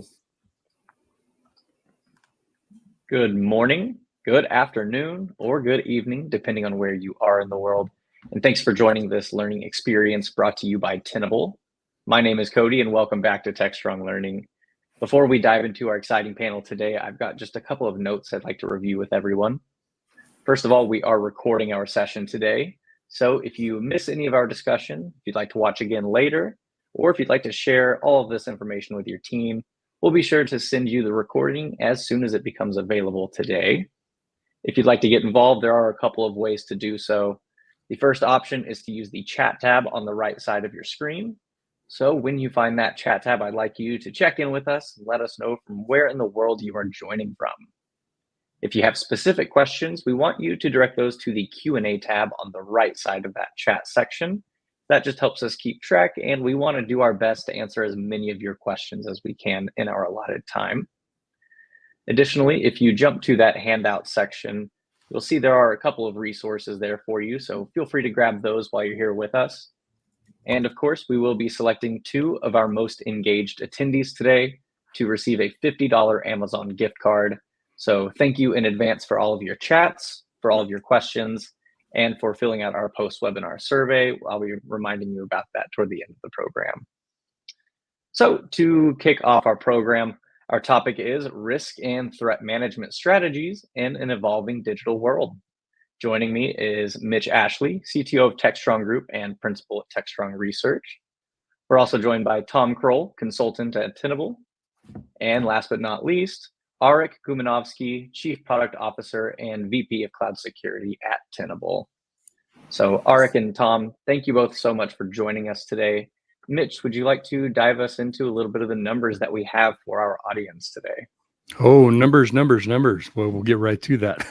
2. Good morning, good afternoon, or good evening, depending on where you are in the world. And thanks for joining this learning experience brought to you by Tenable. My name is Cody, and welcome back to Techstrong Learning. Before we dive into our exciting panel today, I've got just a couple of notes I'd like to review with everyone. First of all, we are recording our session today. So if you miss any of our discussion, if you'd like to watch again later, or if you'd like to share all of this information with your team, we'll be sure to send you the recording as soon as it becomes available today. If you'd like to get involved, there are a couple of ways to do so. The first option is to use the chat tab on the right side of your screen. So when you find that chat tab, I'd like you to check in with us and let us know from where in the world you are joining from. If you have specific questions, we want you to direct those to the Q&A tab on the right side of that chat section. That just helps us keep track, and we want to do our best to answer as many of your questions as we can in our allotted time. Additionally, if you jump to that handout section, you'll see there are a couple of resources there for you, so feel free to grab those while you're here with us. And of course, we will be selecting 2 of our most engaged attendees today to receive a $50 Amazon gift card. So thank you in advance for all of your chats, for all of your questions, and for filling out our post-webinar survey. I'll be reminding you about that toward the end of the program. So to kick off our program, our topic is risk and threat management strategies in an evolving digital world. Joining me is Mitch Ashley, CTO of Techstrong Group and Principal at Techstrong Research. We're also joined by Tom Kroll, consultant at Tenable. And last but not least, Arik Gumanovsky, Chief Product Officer and VP of Cloud Security at Tenable. So Arik and Tom, thank you both so much for joining us today. Mitch, would you like to dive us into a little bit of the numbers that we have for our audience today? Oh, numbers. Well, we'll get right to that.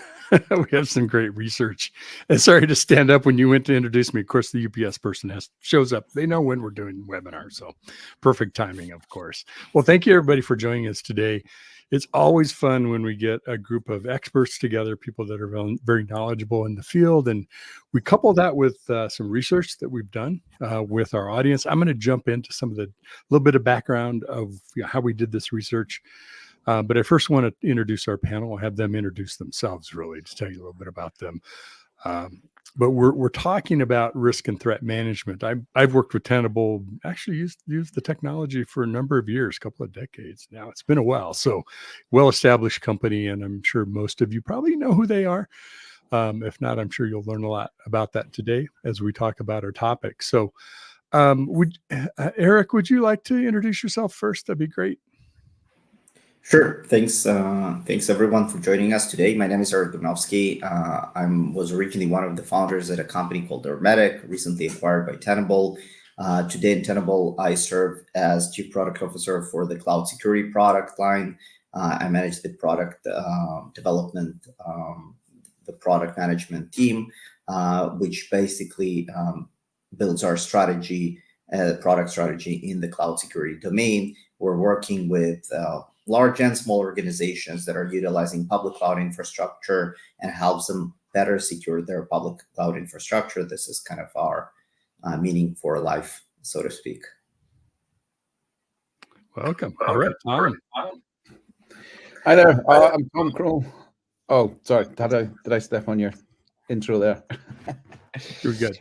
We have some great research. And sorry to stand up when you went to introduce me. Of course, the UPS person shows up. They know when we're doing webinars, so perfect timing, of course. Well, thank you, everybody, for joining us today. It's always fun when we get a group of experts together, people that are very knowledgeable in the field. And we couple that with some research that we've done with our audience. I'm going to jump into some of the little bit of background of how we did this research. But I first want to introduce our panel. I'll have them introduce themselves, really, to tell you a little bit about them. But we're talking about risk and threat management. I've worked with Tenable, actually used the technology for a number of years, a couple of decades now. It's been a while. So well-established company, and I'm sure most of you probably know who they are. If not, I'm sure you'll learn a lot about that today as we talk about our topic. So Eric, would you like to introduce yourself first? That'd be great. Sure. Thanks everyone for joining us today. My name is Arik Gumanovsky. I was originally one of the founders at a company called Dermetic, recently acquired by Tenable. Today in Tenable, I serve as Chief Product Officer for the Cloud Security product line. I manage the product development, the product management team, which basically builds our strategy, product strategy in the cloud security domain. We're working with large and small organizations that are utilizing public cloud infrastructure and helps them better secure their public cloud infrastructure. This is kind of our meaning for life, so to speak. Welcome. All right, Tom. Hi there. I'm Tom Kroll. Oh, sorry. Did I step on your intro there? You're good.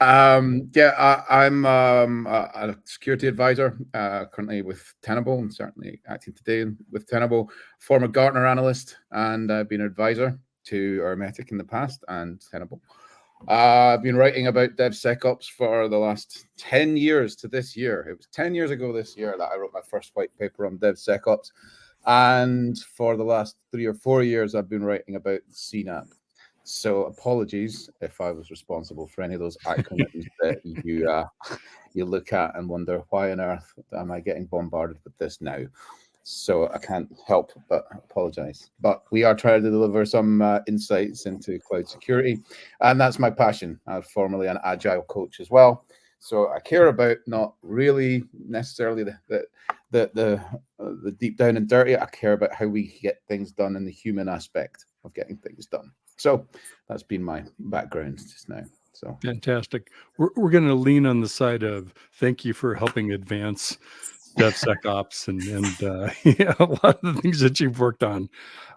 I'm a security advisor currently with Tenable, and certainly acting today with Tenable, former Gartner analyst, and I've been an advisor to Hermetic in the past and Tenable. I've been writing about DevSecOps for the last 10 years to this year. It was 10 years ago this year that I wrote my first white paper on DevSecOps, and for the last 3 or 4 years I've been writing about CNAPP. So apologies if I was responsible for any of those acronyms that you look at and wonder, why on earth am I getting bombarded with this now? So I can't help but apologize. But we are trying to deliver some insights into cloud security, and that's my passion. I'm formerly an agile coach as well. So I care about not really necessarily the deep down and dirty. I care about how we get things done in the human aspect of getting things done. So that's been my background just now. So fantastic. We're going to lean on the side of thank you for helping advance DevSecOps and yeah, a lot of the things that you've worked on,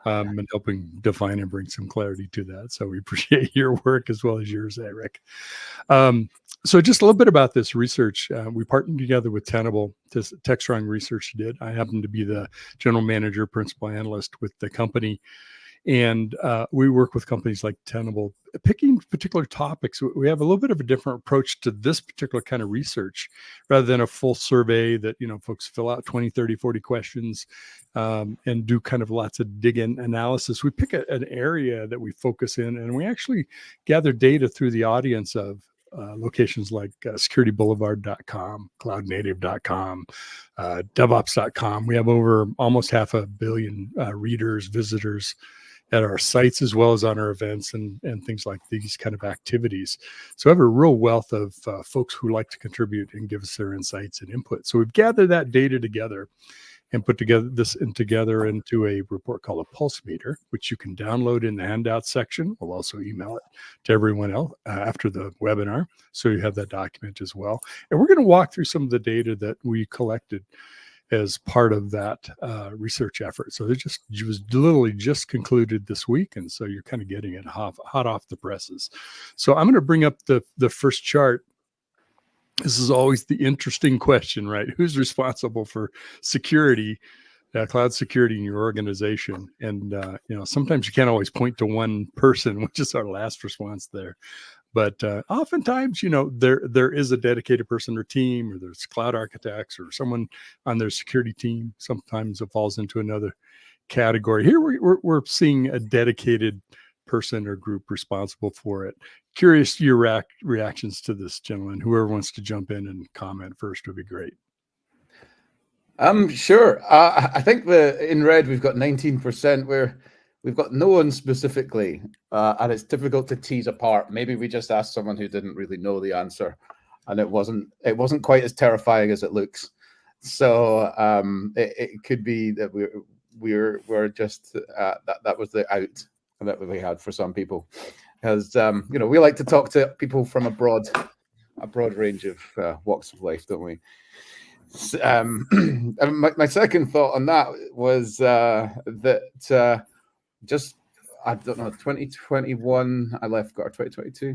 and helping define and bring some clarity to that. So we appreciate your work as well as yours, Eric. So just a little bit about this research. We partnered together with Tenable. This Techstrong research did. I happen to be the general manager, principal analyst with the company. And we work with companies like Tenable, picking particular topics. We have a little bit of a different approach to this particular kind of research rather than a full survey that, folks fill out 20, 30, 40 questions and do kind of lots of dig-in analysis. We pick an area that we focus in, and we actually gather data through the audience of locations like securityboulevard.com, cloudnative.com, devops.com. We have over almost 500 million readers, visitors at our sites, as well as on our events and things like these kind of activities. So we have a real wealth of folks who like to contribute and give us their insights and input. So we've gathered that data together and put together into a report called a pulse meter, which you can download in the handout section. We'll also email it to everyone else after the webinar, so you have that document as well. And we're going to walk through some of the data that we collected as part of that research effort. So it was literally just concluded this week, and so you're kind of getting it hot off the presses. So I'm going to bring up the first chart. This is always the interesting question, right? Who's responsible for security, cloud security in your organization? And sometimes you can't always point to one person, which is our last response there. But oftentimes, there is a dedicated person or team, or there's cloud architects or someone on their security team. Sometimes it falls into another category. Here we're seeing a dedicated person or group responsible for it. Curious your reactions to this, gentlemen. Whoever wants to jump in and comment first would be great. Sure. I think in red we've got 19% where we've got no one specifically, and it's difficult to tease apart. Maybe we just asked someone who didn't really know the answer, and it wasn't quite as terrifying as it looks. So it could be that we're just that was the out that we had for some people, because we like to talk to people from a broad range of walks of life, don't we? My second thought on that was that just, I don't know, 2021, I left Gartner, 2022.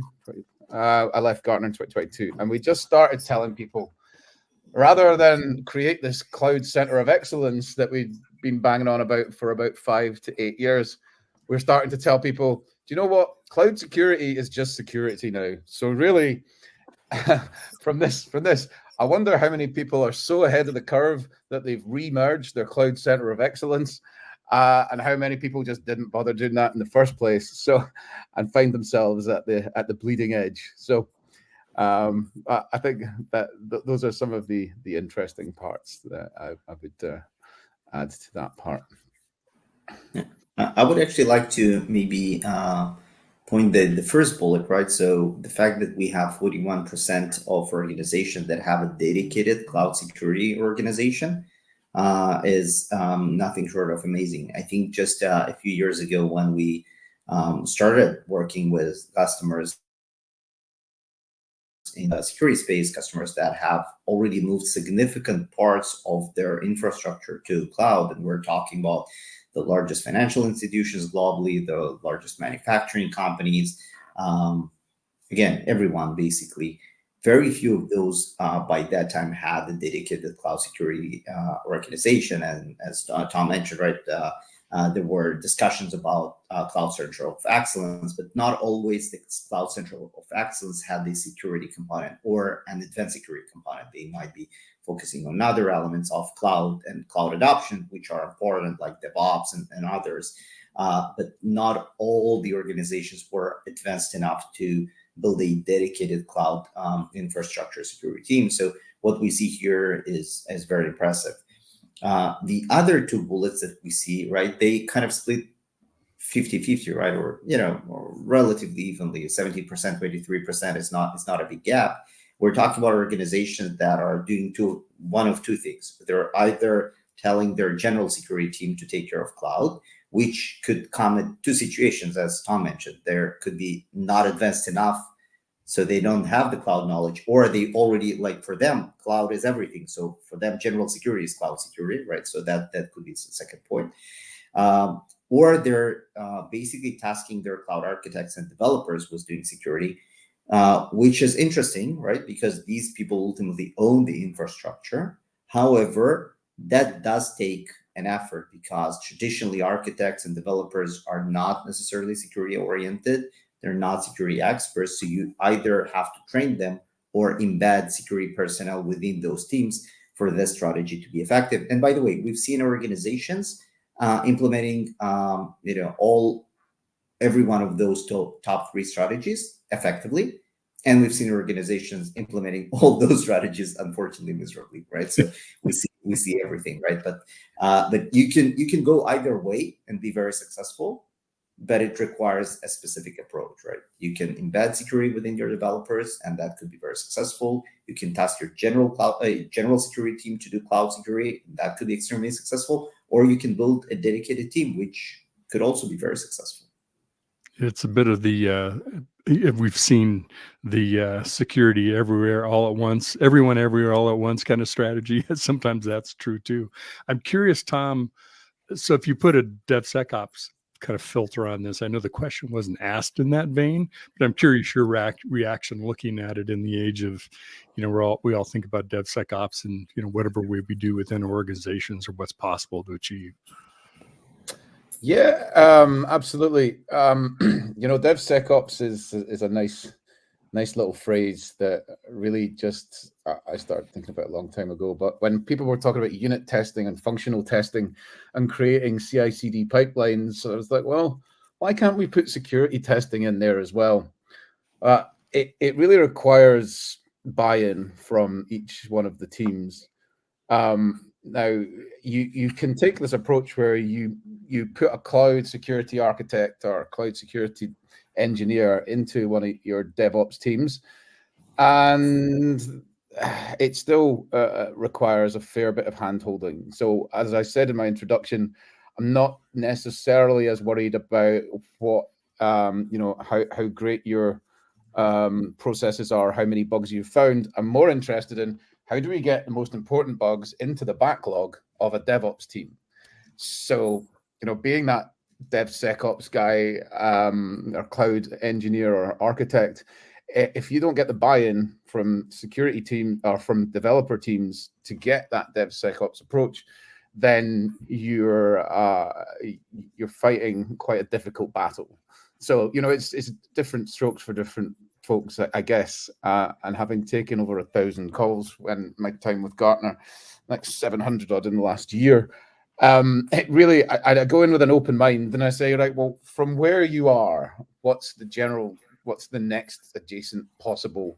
I left Gartner in 2022, and we just started telling people, rather than create this cloud center of excellence that we've been banging on about for about 5 to 8 years, we're starting to tell people, do you know what? Cloud security is just security now. So really, from this, I wonder how many people are so ahead of the curve that they've re-merged their cloud center of excellence, and how many people just didn't bother doing that in the first place. So, and find themselves at the bleeding edge. So, I think that those are some of the interesting parts that I would add to that part. Yeah. I would actually like to maybe point the first bullet, right? So the fact that we have 41% of organizations that have a dedicated cloud security organization is nothing short of amazing. I think just a few years ago when we started working with customers in the security space, customers that have already moved significant parts of their infrastructure to cloud, and we're talking about the largest financial institutions globally, the largest manufacturing companies, again, everyone basically. Very few of those by that time had a dedicated cloud security organization. And as Tom mentioned, right, there were discussions about Cloud Center of Excellence, but not always the Cloud Center of Excellence had the security component or an advanced security component. They might be focusing on other elements of cloud and cloud adoption, which are important, like DevOps and others. But not all the organizations were advanced enough to build a dedicated cloud infrastructure security team. So what we see here is very impressive. The other two bullets that we see, right, they kind of split 50-50, right, or or relatively evenly. 70%, 23% is not a big gap. We're talking about organizations that are doing one of two things. They're either telling their general security team to take care of cloud, which could come in two situations, as Tom mentioned. There could be not advanced enough So they don't have the cloud knowledge, or they already, like, for them, cloud is everything. So for them, general security is cloud security, right? So that could be the second point. Or they're basically tasking their cloud architects and developers with doing security, which is interesting, right? Because these people ultimately own the infrastructure. However, that does take an effort, because traditionally architects and developers are not necessarily security oriented. They're not security experts. So you either have to train them or embed security personnel within those teams for this strategy to be effective. And by the way, we've seen organizations implementing every one of those top three strategies effectively, and we've seen organizations implementing all those strategies, unfortunately, miserably, right? So we see everything, right? But you can go either way and be very successful, but it requires a specific approach, right? You can embed security within your developers, and that could be very successful. You can task your general security team to do cloud security, that could be extremely successful. Or you can build a dedicated team, which could also be very successful. It's a bit of the we've seen the security everywhere all at once, everyone everywhere all at once kind of strategy. Sometimes that's true too. I'm curious, Tom. So if you put a DevSecOps kind of filter on this, I know the question wasn't asked in that vein, but I'm curious your reaction looking at it in the age of, we all think about DevSecOps and whatever we do within organizations or what's possible to achieve. Yeah, absolutely. DevSecOps is a nice little phrase that really just I started thinking about a long time ago. But when people were talking about unit testing and functional testing and creating CI/CD pipelines, I was like, well, why can't we put security testing in there as well? It really requires buy-in from each one of the teams. Now, you can take this approach where you put a cloud security architect or a cloud security engineer into one of your DevOps teams, and it still requires a fair bit of hand-holding. So, as I said in my introduction, I'm not necessarily as worried about what how great your processes are, how many bugs you've found. I'm more interested in how do we get the most important bugs into the backlog of a DevOps team. So, being that DevSecOps guy or cloud engineer or architect, if you don't get the buy-in from security team or from developer teams to get that DevSecOps approach, then you're fighting quite a difficult battle. So, it's different strokes for different folks, I guess. And having taken over 1,000 calls when my time with Gartner, like 700 odd in the last year, it really, I go in with an open mind and I say, right, well, from where you are, what's the next adjacent possible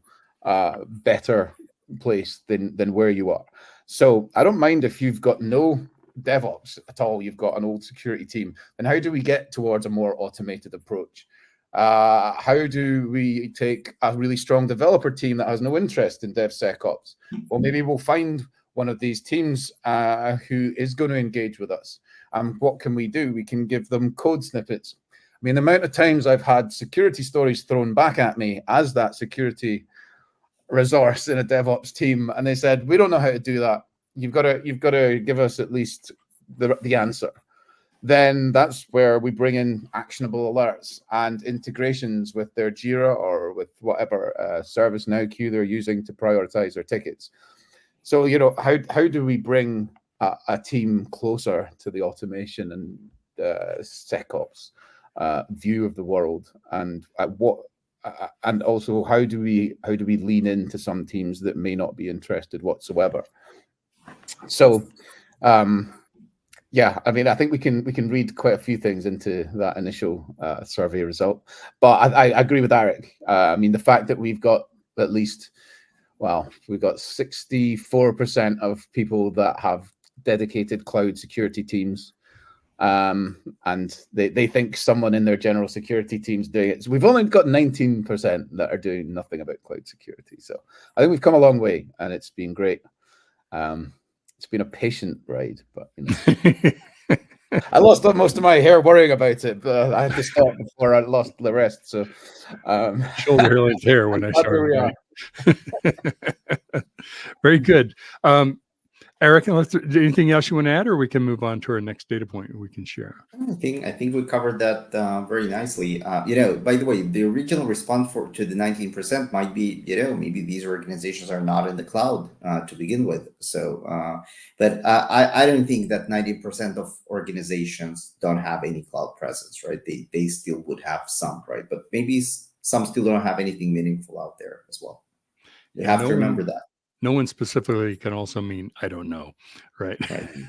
better place than where you are? So I don't mind if you've got no DevOps at all, you've got an old security team, then how do we get towards a more automated approach? How do we take a really strong developer team that has no interest in DevSecOps? Well, maybe we'll find one of these teams who is going to engage with us. What can we do? We can give them code snippets. I mean, the amount of times I've had security stories thrown back at me as that security resource in a DevOps team, and they said, we don't know how to do that. You've got to give us at least the answer. Then that's where we bring in actionable alerts and integrations with their Jira or with whatever ServiceNow queue they're using to prioritize their tickets. So, how do we bring a team closer to the automation and SecOps view of the world, and and also how do we lean into some teams that may not be interested whatsoever? So, yeah, I mean, I think we can read quite a few things into that initial survey result, but I agree with Eric. I mean, the fact that we've got at least, we've got 64% of people that have dedicated cloud security teams, and they think someone in their general security team's doing it. So we've only got 19% that are doing nothing about cloud security. So I think we've come a long way, and it's been great. It's been a patient ride, but I lost most of my hair worrying about it, but I had to stop before I lost the rest. So, Shoulder hair length hair when I started. Right? Very good. Eric, anything else you want to add, or we can move on to our next data point we can share? I think we covered that very nicely. By the way, the original response to the 19% might be, maybe these organizations are not in the cloud to begin with. So, but I don't think that 90% of organizations don't have any cloud presence, right? They still would have some, right? But maybe some still don't have anything meaningful out there as well. You have to remember that. No one specifically can also mean I don't know, right?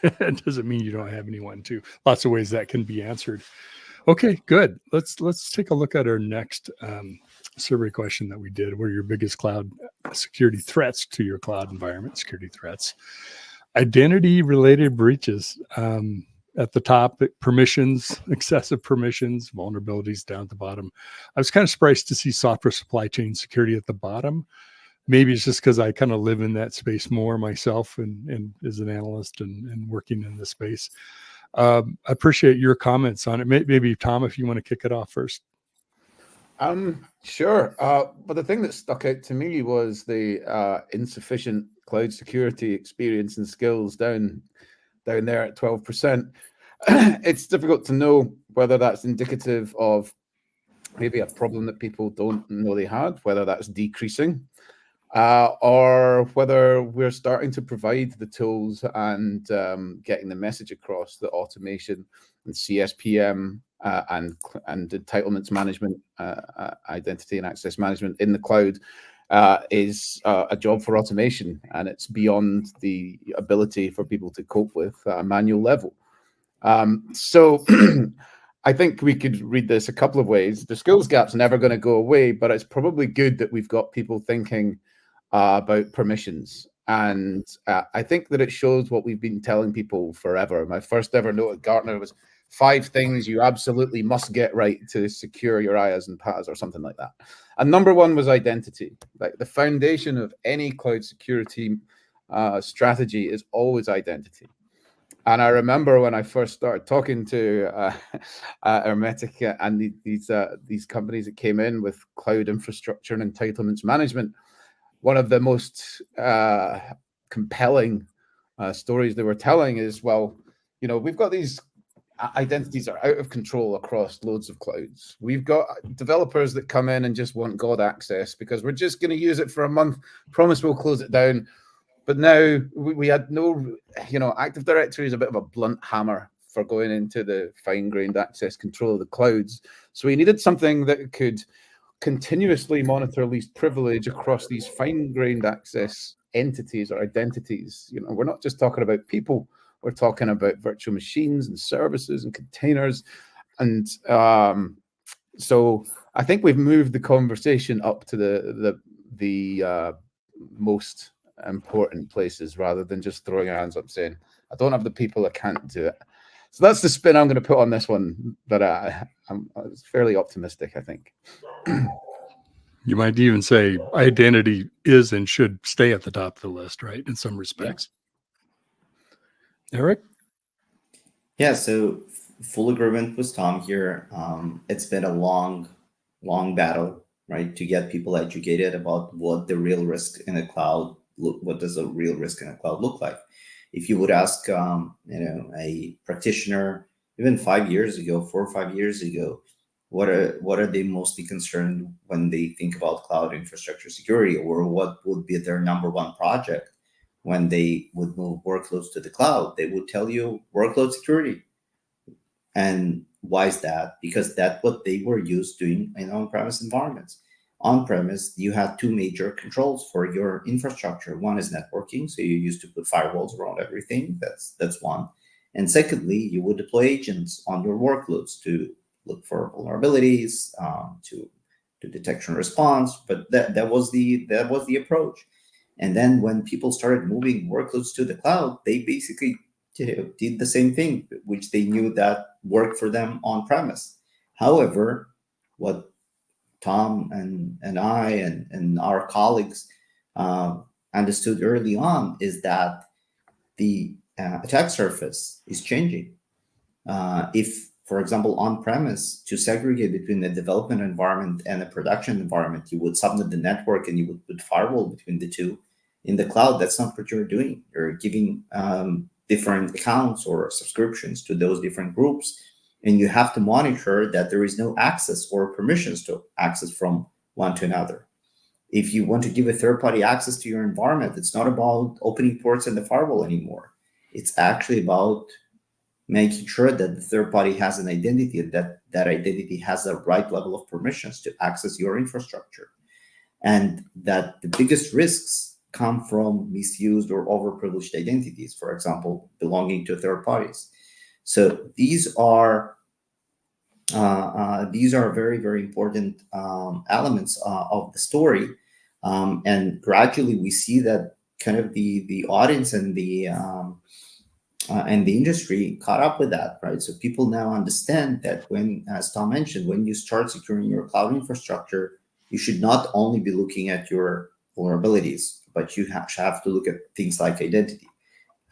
It doesn't mean you don't have anyone too. Lots of ways that can be answered. Okay, good. Let's take a look at our next survey question that we did. What are your biggest cloud security threats to your cloud environment? Security threats, identity related breaches. At the top, permissions, excessive permissions, vulnerabilities down at the bottom. I was kind of surprised to see software supply chain security at the bottom. Maybe it's just because I kind of live in that space more myself and as an analyst and working in this space. I appreciate your comments on it. Maybe Tom, if you want to kick it off first. Sure. But the thing that stuck out to me was the insufficient cloud security experience and skills down there at 12%. It's difficult to know whether that's indicative of maybe a problem that people don't know they had, whether that's decreasing. Or whether we're starting to provide the tools and getting the message across that automation and CSPM and entitlements management, identity and access management in the cloud is a job for automation, and it's beyond the ability for people to cope with at a manual level. So I think we could read this a couple of ways. The skills gap's never going to go away, but it's probably good that we've got people thinking about permissions. And I think that it shows what we've been telling people forever. My first ever note at Gartner was 5 things you absolutely must get right to secure your IaaS and PaaS or something like that. And number 1 was identity. Like the foundation of any cloud security strategy is always identity. And I remember when I first started talking to Hermetic and these companies that came in with cloud infrastructure and entitlements management, one of the most compelling stories they were telling is, well, we've got these identities are out of control across loads of clouds. We've got developers that come in and just want God access because we're just going to use it for a month, promise we'll close it down. But now we had no, Active Directory is a bit of a blunt hammer for going into the fine-grained access control of the clouds. So we needed something that could continuously monitor least privilege across these fine-grained access entities or identities. We're not just talking about people, we're talking about virtual machines and services and containers. And so I think we've moved the conversation up to the most important places rather than just throwing our hands up saying, I don't have the people, I can't do it. So that's the spin I'm going to put on this one, but I'm fairly optimistic, I think. You might even say identity is and should stay at the top of the list, right? In some respects. Yeah. Eric? Yeah, so full agreement with Tom here. It's been a long battle, right, to get people educated about what the real risk in the cloud what does a real risk in a cloud look like. If you would ask, a practitioner, even 5 years ago, 4 or 5 years ago, what are they mostly concerned when they think about cloud infrastructure security, or what would be their number 1 project when they would move workloads to the cloud? They would tell you workload security. And why is that? Because that's what they were used doing in on-premise environments. On-premise, you had 2 major controls for your infrastructure. One is networking, so you used to put firewalls around everything. That's one. And secondly, you would deploy agents on your workloads to look for vulnerabilities, to detection and response. But that was the approach. And then when people started moving workloads to the cloud, they basically did the same thing, which they knew that worked for them on-premise. However, what Tom and I and our colleagues understood early on is that the attack surface is changing. If, for example, on-premise, to segregate between the development environment and the production environment, you would subnet the network and you would put firewall between the two. In the cloud, that's not what you're doing. You're giving different accounts or subscriptions to those different groups, and you have to monitor that there is no access or permissions to access from one to another. If you want to give a third-party access to your environment, it's not about opening ports in the firewall anymore. It's actually about making sure that the third party has an identity and that identity has the right level of permissions to access your infrastructure. And that the biggest risks come from misused or overprivileged identities, for example, belonging to third parties. So these are very, very important elements of the story. And gradually we see that kind of the audience and the industry caught up with that, right? So people now understand that when, as Tom mentioned, when you start securing your cloud infrastructure, you should not only be looking at your vulnerabilities, but you have to look at things like identity.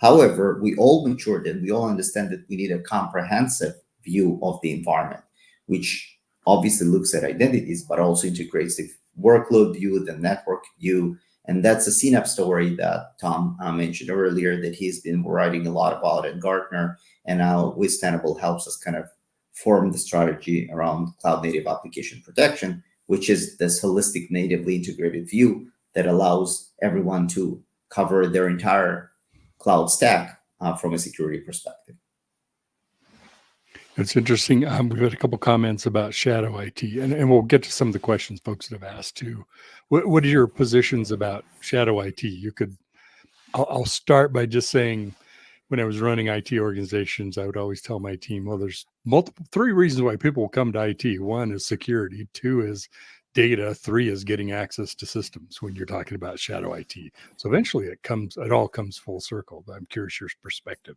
However, we all matured and we all understand that we need a comprehensive view of the environment, which obviously looks at identities, but also integrates the workload view, the network view. And that's a CNAPP story that Tom mentioned earlier that he's been writing a lot about at Gartner. And now with Tenable helps us kind of form the strategy around cloud native application protection, which is this holistic, natively integrated view that allows everyone to cover their entire cloud stack from a security perspective. It's interesting. We've had a couple comments about shadow IT, and we'll get to some of the questions folks that have asked too. What are your positions about shadow IT? I'll start by just saying, when I was running IT organizations, I would always tell my team, well, there's three reasons why people will come to IT. One is security, two is data, three is getting access to systems when you're talking about shadow IT. So eventually it all comes full circle. I'm curious your perspective.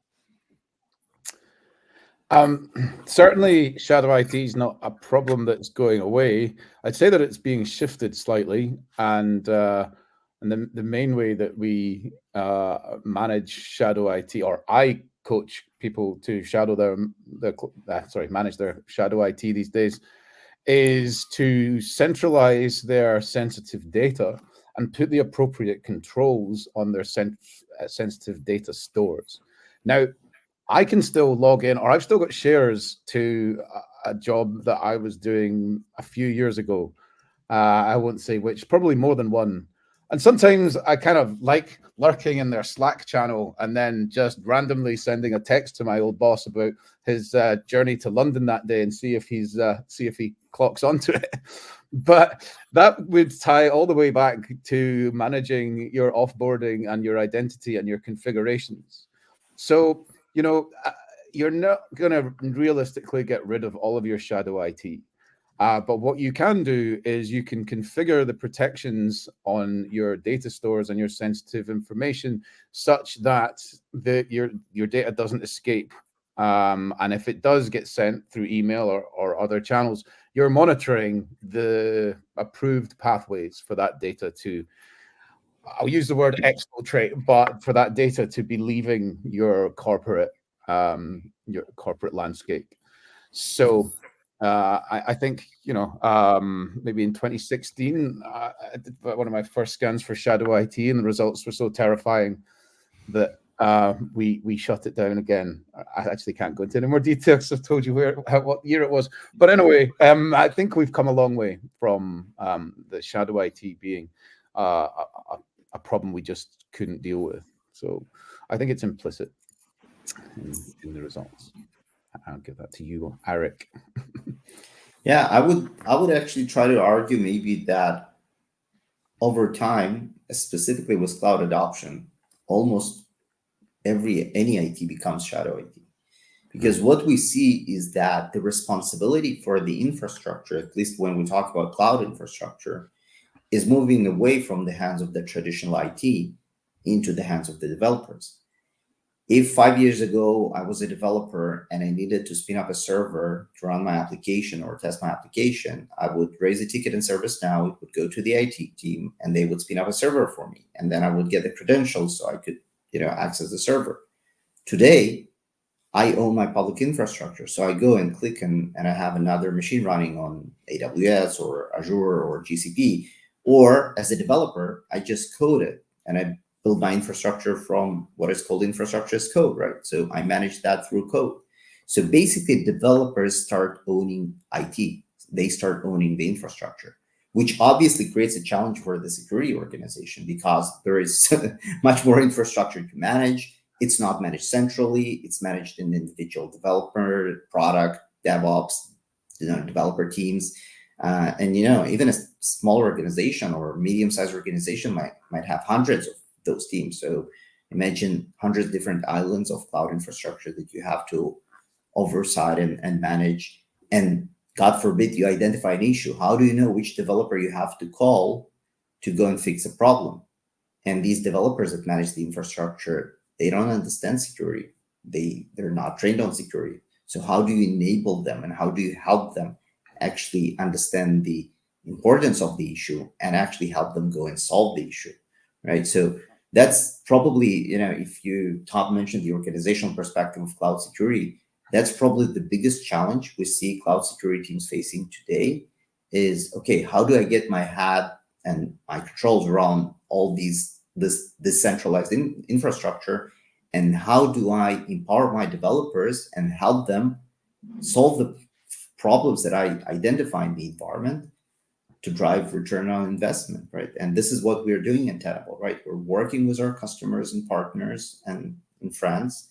Certainly shadow IT is not a problem that's going away. I'd say that it's being shifted slightly, and the main way that we manage shadow IT, or I coach people to manage their shadow IT these days, is to centralize their sensitive data and put the appropriate controls on their sensitive data stores. Now, I can still log in, or I've still got shares to a job that I was doing a few years ago. I won't say which, probably more than one. And sometimes I kind of like lurking in their Slack channel and then just randomly sending a text to my old boss about his journey to London that day and see if he clocks onto it. But that would tie all the way back to managing your offboarding and your identity and your configurations. So, you're not going to realistically get rid of all of your shadow IT. But what you can do is you can configure the protections on your data stores and your sensitive information such that your data doesn't escape. And if it does get sent through email or other channels, you're monitoring the approved pathways for that data to, I'll use the word exfiltrate, but for that data to be leaving your corporate landscape. So I think, maybe in 2016, I did one of my first scans for shadow IT, and the results were so terrifying that we shut it down again. I actually can't go into any more details. I've told you what year it was. But anyway, I think we've come a long way from the shadow IT being a problem we just couldn't deal with. So I think it's implicit in the results. I'll give that to you, Eric. Yeah, I would actually try to argue maybe that over time, specifically with cloud adoption, almost any IT becomes shadow IT. Because what we see is that the responsibility for the infrastructure, at least when we talk about cloud infrastructure, is moving away from the hands of the traditional IT into the hands of the developers. If 5 years ago I was a developer and I needed to spin up a server to run my application or test my application, I would raise a ticket in ServiceNow, it would go to the IT team, and they would spin up a server for me. And then I would get the credentials so I could, access the server. Today, I own my public infrastructure. So I go and click and I have another machine running on AWS or Azure or GCP. Or as a developer, I just code it and I build my infrastructure from what is called infrastructure as code, right? So I manage that through code. So basically, developers start owning IT. They start owning the infrastructure, which obviously creates a challenge for the security organization because there is much more infrastructure to manage. It's not managed centrally. It's managed in individual developer, product, DevOps, developer teams. And even a small organization or medium-sized organization might have hundreds of those teams. So imagine hundreds of different islands of cloud infrastructure that you have to oversight and manage. And God forbid you identify an issue. How do you know which developer you have to call to go and fix a problem? And these developers that manage the infrastructure, they don't understand security. They're not trained on security. So how do you enable them and how do you help them actually understand the importance of the issue and actually help them go and solve the issue, right? So that's probably, if you mentioned the organizational perspective of cloud security, that's probably the biggest challenge we see cloud security teams facing today is, okay, how do I get my hat and my controls around all this decentralized infrastructure? And how do I empower my developers and help them solve the problems that I identify in the environment to drive return on investment, right? And this is what we're doing in Tenable, right? We're working with our customers and partners and friends,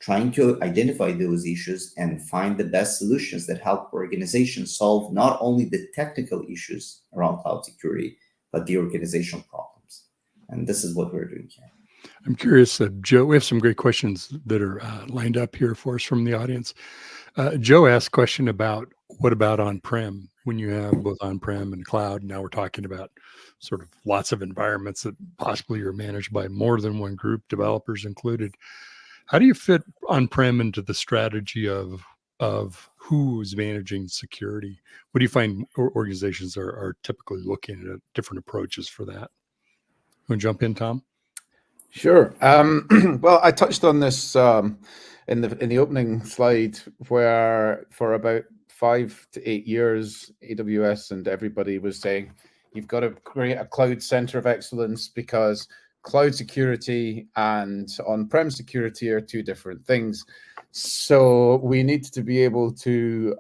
trying to identify those issues and find the best solutions that help organizations solve not only the technical issues around cloud security, but the organizational problems. And this is what we're doing here. I'm curious, Joe, we have some great questions that are lined up here for us from the audience. Joe asked a question about what about on-prem? When you have both on-prem and cloud, now we're talking about sort of lots of environments that possibly are managed by more than one group, developers included. How do you fit on-prem into the strategy of who is managing security? What do you find organizations are typically looking at different approaches for that? Want to jump in, Tom? Sure. Well, I touched on this in the opening slide, where for about 5 to 8 years, AWS and everybody was saying, you've got to create a cloud center of excellence because cloud security and on-prem security are two different things. So we need to be able to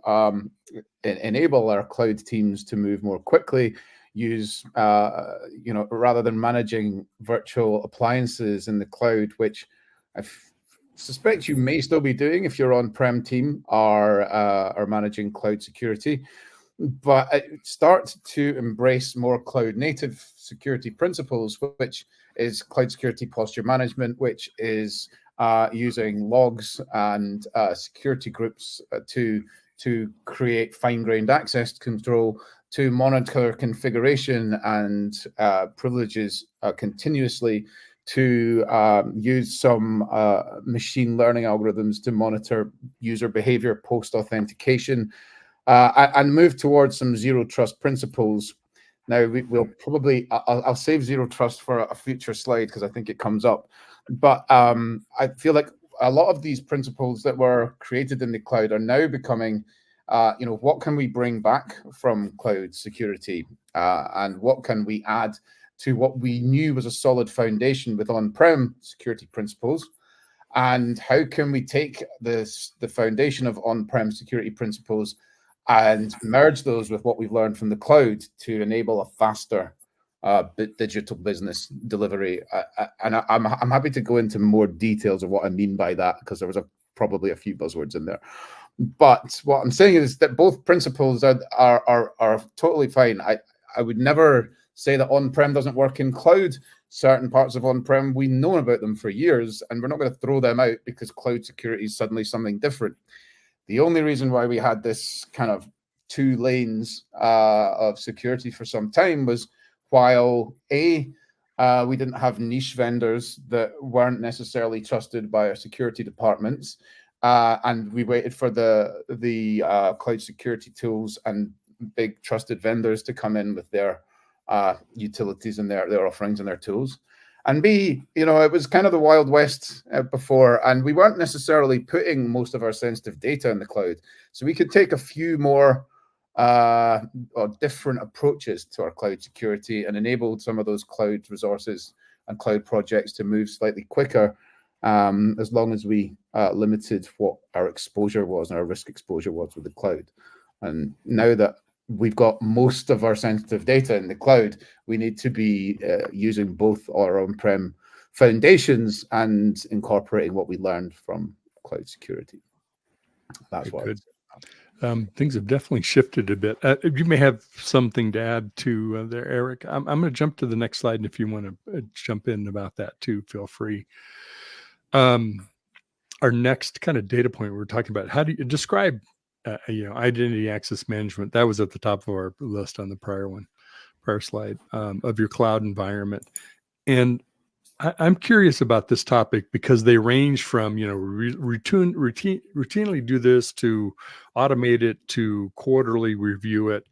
enable our cloud teams to move more quickly, use, rather than managing virtual appliances in the cloud, which I suspect you may still be doing if your on-prem team are managing cloud security. But start to embrace more cloud-native security principles, which is cloud security posture management, which is using logs and security groups to create fine-grained access control, to monitor configuration and privileges continuously, to use some machine learning algorithms to monitor user behavior post-authentication, and move towards some zero trust principles. Now, we'll probably, I'll save zero trust for a future slide because I think it comes up. But I feel like a lot of these principles that were created in the cloud are now becoming, what can we bring back from cloud security, and what can we add to what we knew was a solid foundation with on-prem security principles, and how can we take the foundation of on-prem security principles and merge those with what we've learned from the cloud to enable a faster digital business delivery. And I'm happy to go into more details of what I mean by that, because there was probably a few buzzwords in there. But what I'm saying is that both principles are totally fine. I would never say that on-prem doesn't work in cloud. Certain parts of on-prem, we know about them for years, and we're not going to throw them out because cloud security is suddenly something different. The only reason why we had this kind of two lanes of security for some time was while we didn't have niche vendors that weren't necessarily trusted by our security departments, and we waited for the cloud security tools and big trusted vendors to come in with their utilities and their offerings and their tools. And B, it was kind of the Wild West before, and we weren't necessarily putting most of our sensitive data in the cloud. So we could take a few more or different approaches to our cloud security and enabled some of those cloud resources and cloud projects to move slightly quicker, as long as we limited what our exposure was and our risk exposure was with the cloud. And now that we've got most of our sensitive data in the cloud, we need to be using both our on-prem foundations and incorporating what we learned from cloud security. That's what good. Things have definitely shifted a bit. You may have something to add to there, Eric. I'm going to jump to the next slide, and if you want to jump in about that too, feel free. Our next kind of data point we're talking about, how do you describe identity access management? That was at the top of our list on the prior slide, of your cloud environment. And I'm curious about this topic because they range from, routinely do this to automate it to quarterly review it.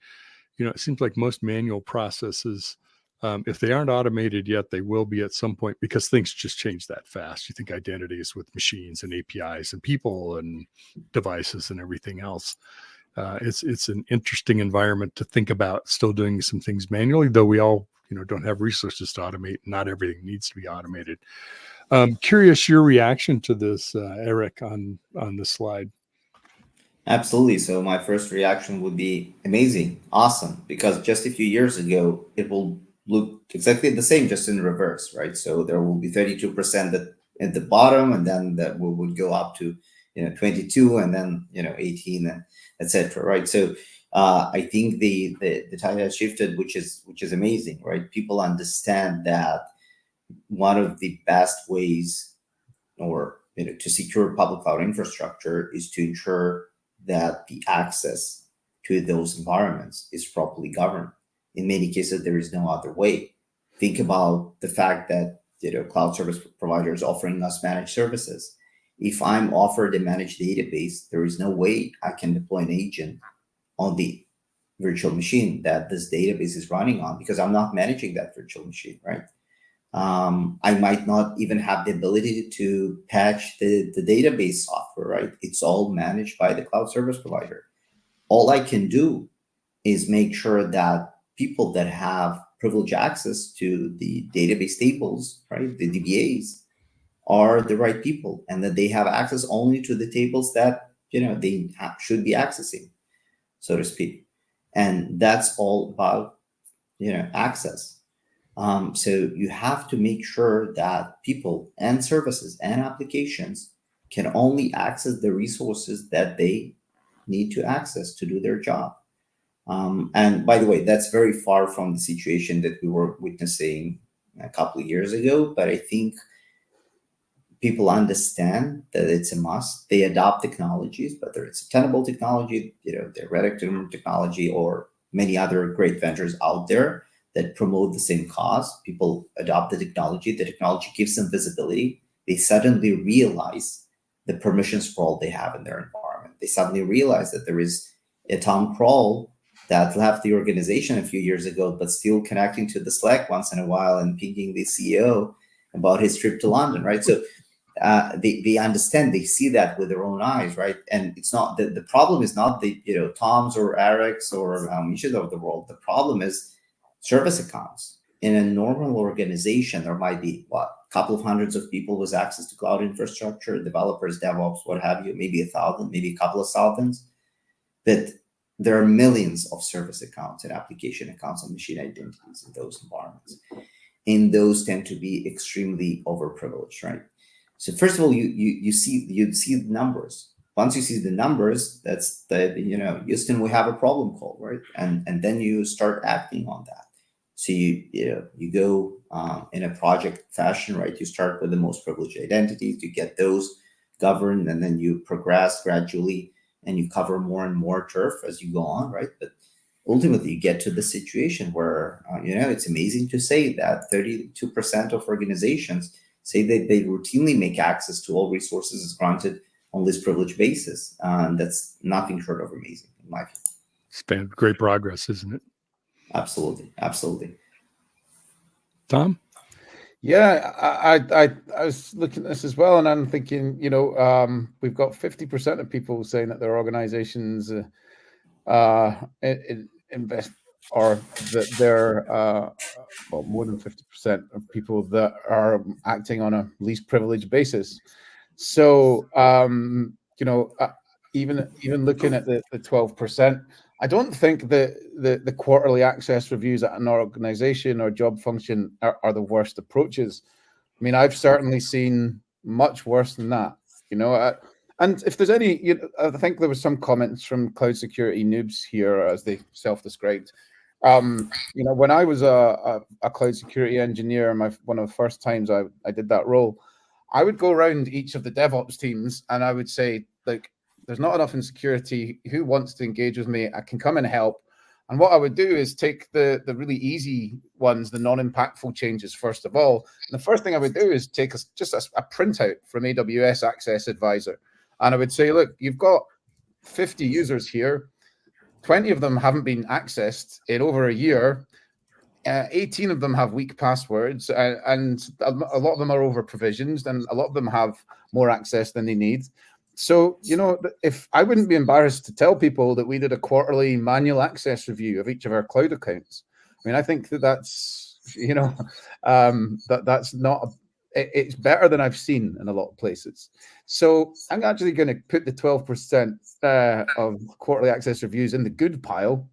It seems like most manual processes, if they aren't automated yet, they will be at some point because things just change that fast. You think identities with machines and APIs and people and devices and everything else. It's an interesting environment to think about still doing some things manually, though we all don't have resources to automate. Not everything needs to be automated. Curious your reaction to this, Eric, on this slide. Absolutely. So my first reaction would be amazing, awesome, because just a few years ago, it will look exactly the same, just in reverse, right? So there will be 32% at the bottom, and then that would go up to 22, and then 18, and etc. Right? So I think the tide has shifted, which is amazing, right? People understand that one of the best ways, or to secure public cloud infrastructure, is to ensure that the access to those environments is properly governed. In many cases, there is no other way. Think about the fact that cloud service providers offering us managed services. If I'm offered a managed database, there is no way I can deploy an agent on the virtual machine that this database is running on, because I'm not managing that virtual machine, right? I might not even have the ability to patch the database software, right? It's all managed by the cloud service provider. All I can do is make sure that people that have privileged access to the database tables, right, the DBAs, are the right people, and that they have access only to the tables that they should be accessing, so to speak. And that's all about access. So you have to make sure that people and services and applications can only access the resources that they need to access to do their job. And by the way, that's very far from the situation that we were witnessing a couple of years ago. But I think people understand that it's a must. They adopt technologies, whether it's a Tenable technology, the Red technology, or many other great vendors out there that promote the same cause. People adopt the technology gives them visibility. They suddenly realize the permission sprawl they have in their environment. They suddenly realize that there is a Tom Kroll that left the organization a few years ago, but still connecting to the Slack once in a while and pinging the CEO about his trip to London, right? So they understand, they see that with their own eyes, right? And it's not the problem is not the Toms or Erics or Mishas of the world. The problem is service accounts. In a normal organization, there might be a couple of hundreds of people with access to cloud infrastructure, developers, DevOps, what have you, maybe 1,000, maybe a couple of thousands. But there are millions of service accounts and application accounts and machine identities in those environments. And those tend to be extremely overprivileged, right? So first of all, you see the numbers. Once you see the numbers, that's Houston, we have a problem call, right? And then you start acting on that. So you go in a project fashion, right? You start with the most privileged identities, you get those governed, and then you progress gradually, and you cover more and more turf as you go on, right? But ultimately, you get to the situation where it's amazing to say that 32% of organizations say that they routinely make access to all resources as granted on this privileged basis. That's nothing short of amazing, in my opinion. It's been great progress, isn't it? Absolutely. Tom? Yeah, I was looking at this as well, and I'm thinking, we've got 50% of people saying that their organizations invest, or that they're well, more than 50% of people that are acting on a least privileged basis. So even looking at the 12%, I don't think that the quarterly access reviews at an organization or job function are the worst approaches. I mean, I've certainly seen much worse than that. And if there's any, I think there was some comments from cloud security noobs here, as they self-described. When I was a cloud security engineer, one of the first times I did that role, I would go around each of the DevOps teams and I would say, like, there's not enough in security. Who wants to engage with me? I can come and help. And what I would do is take the really easy ones, the non-impactful changes first of all. And the first thing I would do is take just a printout from AWS Access Advisor. And I would say, look, you've got 50 users here. 20 of them haven't been accessed in over a year. 18 of them have weak passwords, and a lot of them are over provisioned, and a lot of them have more access than they need. So, if I wouldn't be embarrassed to tell people that we did a quarterly manual access review of each of our cloud accounts. I mean, I think that's that's not, it's better than I've seen in a lot of places. So I'm actually going to put the 12% of quarterly access reviews in the good pile.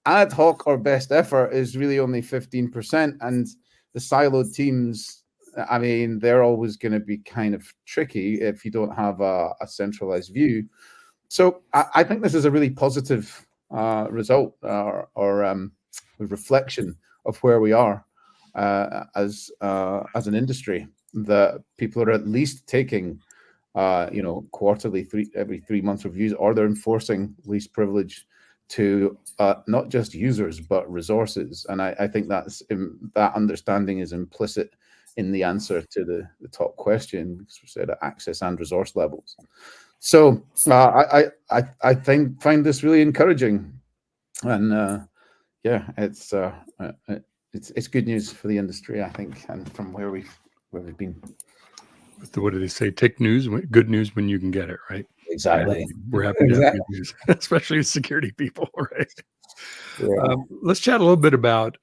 Ad hoc or best effort is really only 15%, and the siloed teams, I mean, they're always going to be kind of tricky if you don't have a centralized view. So I think this is a really positive result or reflection of where we are as an industry, that people are at least taking quarterly every 3 months reviews, or they're enforcing least privilege to not just users but resources. And I think that understanding is implicit in the answer to the top question, because we said access and resource levels. So I find this really encouraging, and it's good news for the industry, I think, and from where we've been. What do they say? Take news, good news when you can get it, right? Exactly. We're happy to have good news, especially as security people, right? Yeah. Let's chat a little bit about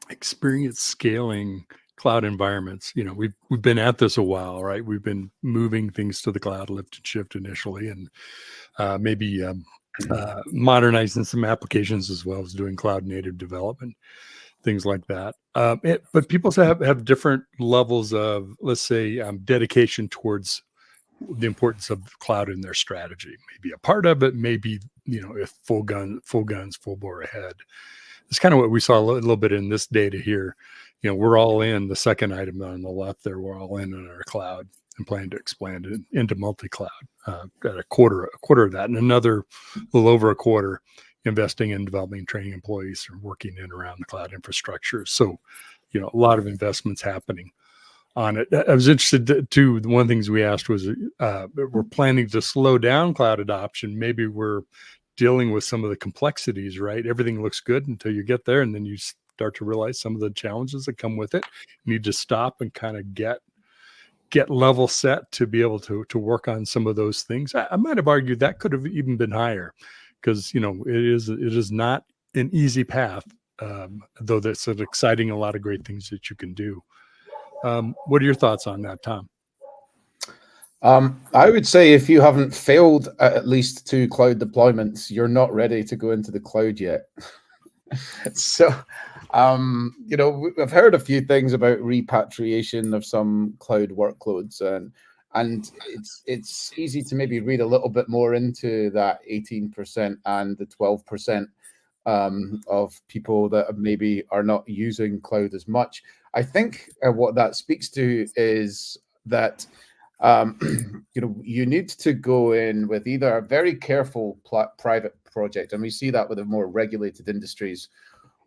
experience scaling cloud environments. We've been at this a while, right? We've been moving things to the cloud, lift and shift initially, and maybe modernizing some applications as well as doing cloud native development, things like that. But people have different levels of, let's say, dedication towards the importance of cloud in their strategy. Maybe a part of it, maybe, if full guns, full bore ahead. It's kind of what we saw a little bit in this data here. We're all in, the second item on the left there, we're all in on our cloud and plan to expand it into multi-cloud at a quarter of that, and another little over a quarter investing in developing and training employees or working in around the cloud infrastructure. So, a lot of investments happening on it. I was interested too. One of the things we asked was, we're planning to slow down cloud adoption. Maybe we're dealing with some of the complexities, right? Everything looks good until you get there, and then you start to realize some of the challenges that come with it. You need to stop and kind of get level set to be able to work on some of those things. I might have argued that could have even been higher, because it is not an easy path, though that's an exciting, a lot of great things that you can do. What are your thoughts on that, Tom? I would say if you haven't failed at least 2 cloud deployments, you're not ready to go into the cloud yet. So, I've heard a few things about repatriation of some cloud workloads, and it's easy to maybe read a little bit more into that 18% and the 12% of people that maybe are not using cloud as much. I think what that speaks to is that you need to go in with either a very careful private project, and we see that with the more regulated industries,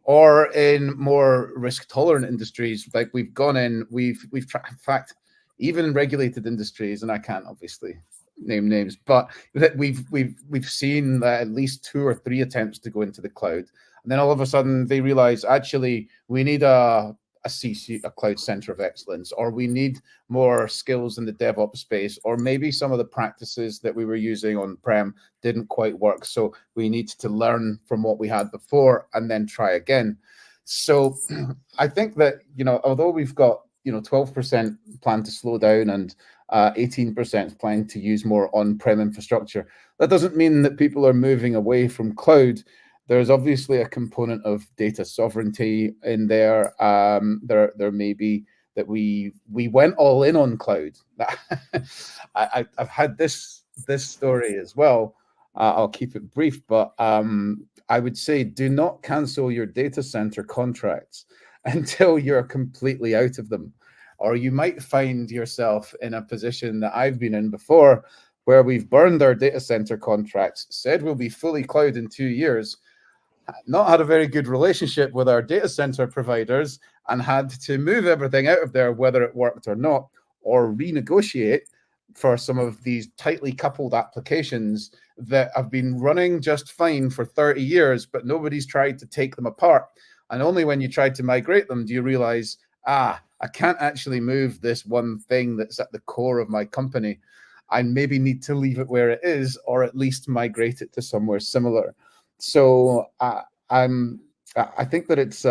or in more risk tolerant industries. Like we've gone in, we've in fact, even in regulated industries, and I can't obviously name names, but that we've seen that at least 2 or 3 attempts to go into the cloud, and then all of a sudden they realize, actually, we need a a cloud center of excellence, or we need more skills in the DevOps space, or maybe some of the practices that we were using on-prem didn't quite work. So we need to learn from what we had before and then try again. So I think that, although we've got, 12% plan to slow down and 18% plan to use more on-prem infrastructure, that doesn't mean that people are moving away from cloud. There's obviously a component of data sovereignty in there. There may be that we went all in on cloud. I've had this story as well. I'll keep it brief, but I would say do not cancel your data center contracts until you're completely out of them. Or you might find yourself in a position that I've been in before, where we've burned our data center contracts, said we'll be fully cloud in 2 years, not had a very good relationship with our data center providers, and had to move everything out of there, whether it worked or not, or renegotiate for some of these tightly coupled applications that have been running just fine for 30 years, but nobody's tried to take them apart. And only when you try to migrate them do you realize, I can't actually move this one thing that's at the core of my company. I maybe need to leave it where it is, or at least migrate it to somewhere similar. So I think that it's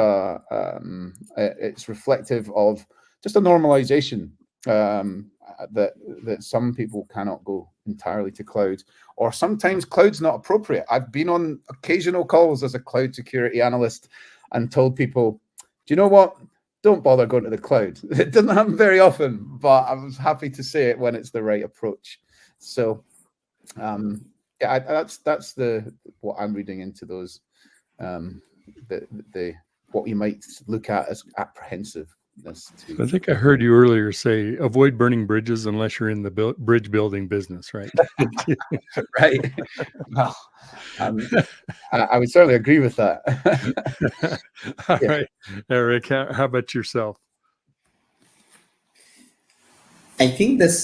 reflective of just a normalization that some people cannot go entirely to cloud, or sometimes cloud's not appropriate. I've been on occasional calls as a cloud security analyst and told people, do you know what? Don't bother going to the cloud. It doesn't happen very often, but I was happy to say it when it's the right approach. So that's what I'm reading into those, what you might look at as apprehensiveness. I think I heard you earlier say avoid burning bridges unless you're in the bridge building business, right? Right. Well, I would certainly agree with that. All right, Eric, how about yourself? I think this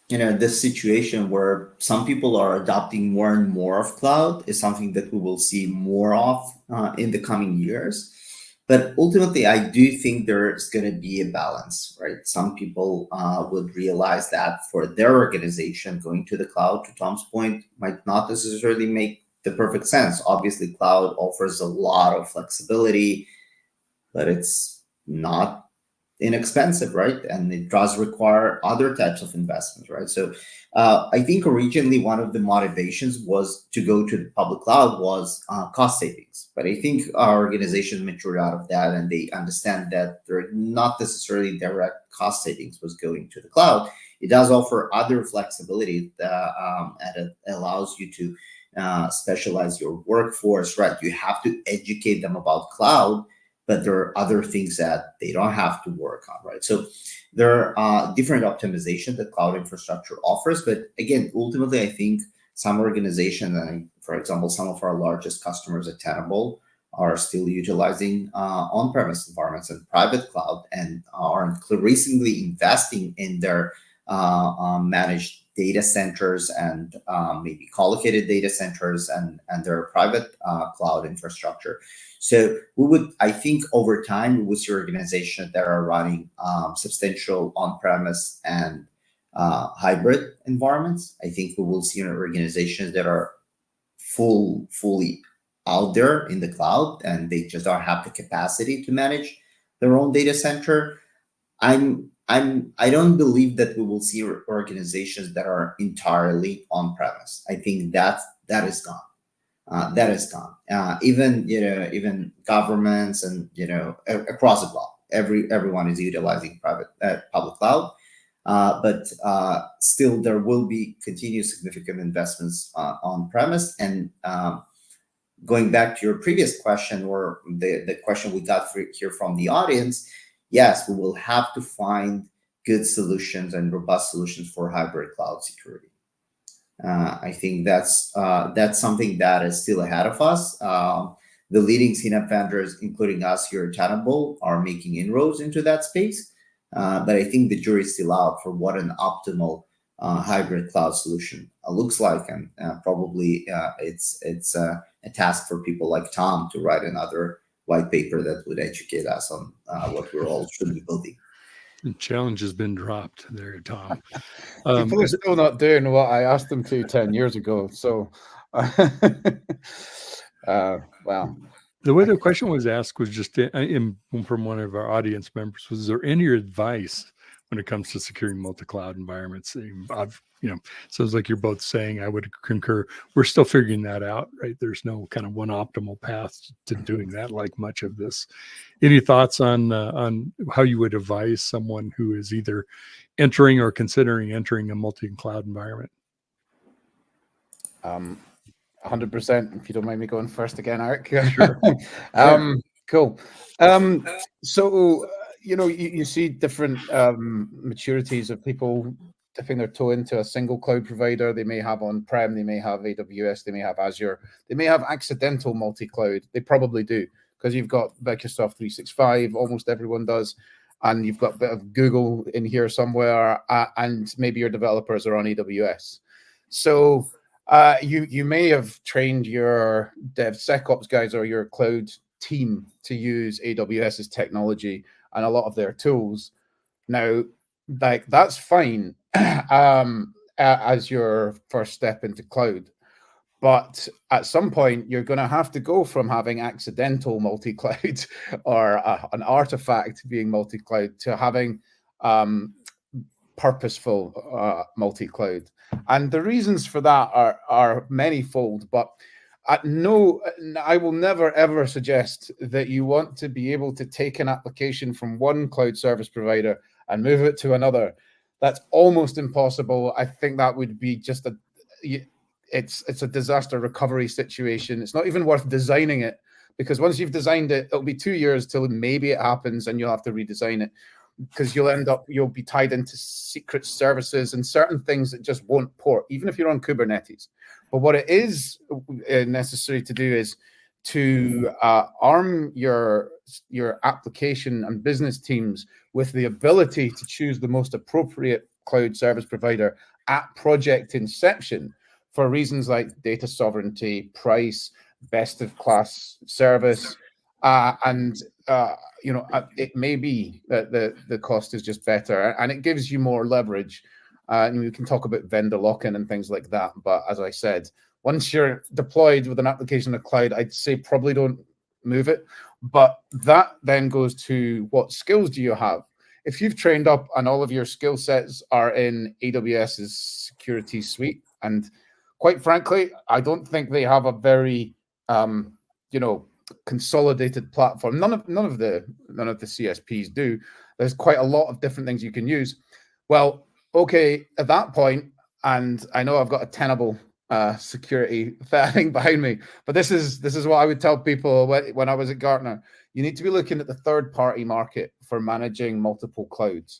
this situation where some people are adopting more and more of cloud is something that we will see more of in the coming years. But ultimately, I do think there's going to be a balance, right? Some people would realize that for their organization, going to the cloud, to Tom's point, might not necessarily make the perfect sense. Obviously, cloud offers a lot of flexibility, but it's not inexpensive, right? And it does require other types of investments, right? So I think originally one of the motivations was to go to the public cloud was cost savings. But I think our organizations matured out of that, and they understand that they're not necessarily direct cost savings was going to the cloud. It does offer other flexibility and it allows you to specialize your workforce, right? You have to educate them about cloud, but there are other things that they don't have to work on, right? So there are different optimizations that cloud infrastructure offers. But again, ultimately, I think some organizations, and for example, some of our largest customers at Tenable are still utilizing on-premise environments and private cloud, and are increasingly investing in their managed data centers and maybe co-located data centers and their private cloud infrastructure. So we would, I think over time, we would see organizations that are running substantial on-premise and hybrid environments. I think we will see organizations that are fully out there in the cloud, and they just don't have the capacity to manage their own data center. I don't believe that we will see organizations that are entirely on-premise. I think that is gone. That is gone. Even governments and across the globe, everyone is utilizing public cloud. But still, there will be continued significant investments on premise. And going back to your previous question, or the question we got here from the audience, yes, we will have to find good solutions and robust solutions for hybrid cloud security. I think that's something that is still ahead of us. The leading CNAPP vendors, including us here at Tenable, are making inroads into that space. But I think the jury is still out for what an optimal hybrid cloud solution looks like, and probably it's a task for people like Tom to write another white paper that would educate us on what we're all should be building. The challenge has been dropped there, Tom. People are still not doing what I asked them to 10 years ago. So, well. The way the question was asked was just from one of our audience members, was there any advice when it comes to securing multi-cloud environments? Sounds like you're both saying, I would concur, we're still figuring that out, right? There's no kind of one optimal path to doing that, like much of this. Any thoughts on how you would advise someone who is either entering or considering entering a multi-cloud environment? 100%, if you don't mind me going first again, Eric. Sure. Cool. So, you see different maturities of people dipping their toe into a single cloud provider. They may have on-prem, they may have AWS, they may have Azure, they may have accidental multi-cloud. They probably do, because you've got Microsoft 365, almost everyone does, and you've got a bit of Google in here somewhere, and maybe your developers are on AWS. So you may have trained your DevSecOps guys or your cloud team to use AWS's technology and a lot of their tools. Now, like, that's fine as your first step into cloud. But at some point, you're going to have to go from having accidental multi-cloud or an artifact being multi-cloud to having purposeful multi-cloud. And the reasons for that are manyfold, but I will never, ever suggest that you want to be able to take an application from one cloud service provider and move it to another. That's almost impossible. I think that would be just it's a disaster recovery situation. It's not even worth designing it, because once you've designed it, it'll be 2 years till maybe it happens and you'll have to redesign it, because you'll be tied into secret services and certain things that just won't port, even if you're on Kubernetes. But what it is necessary to do is to arm your application and business teams with the ability to choose the most appropriate cloud service provider at project inception for reasons like data sovereignty, price, best of class service, and it may be that the cost is just better, and it gives you more leverage. And we can talk about vendor lock-in and things like that. But as I said, once you're deployed with an application in the cloud, I'd say probably don't move it. But that then goes to, what skills do you have? If you've trained up and all of your skill sets are in AWS's security suite, and quite frankly, I don't think they have a very consolidated platform. None of the CSPs do. There's quite a lot of different things you can use. Well, okay, at that point, and I know I've got a Tenable security thing behind me, but this is what I would tell people when I was at Gartner. You need to be looking at the third-party market for managing multiple clouds.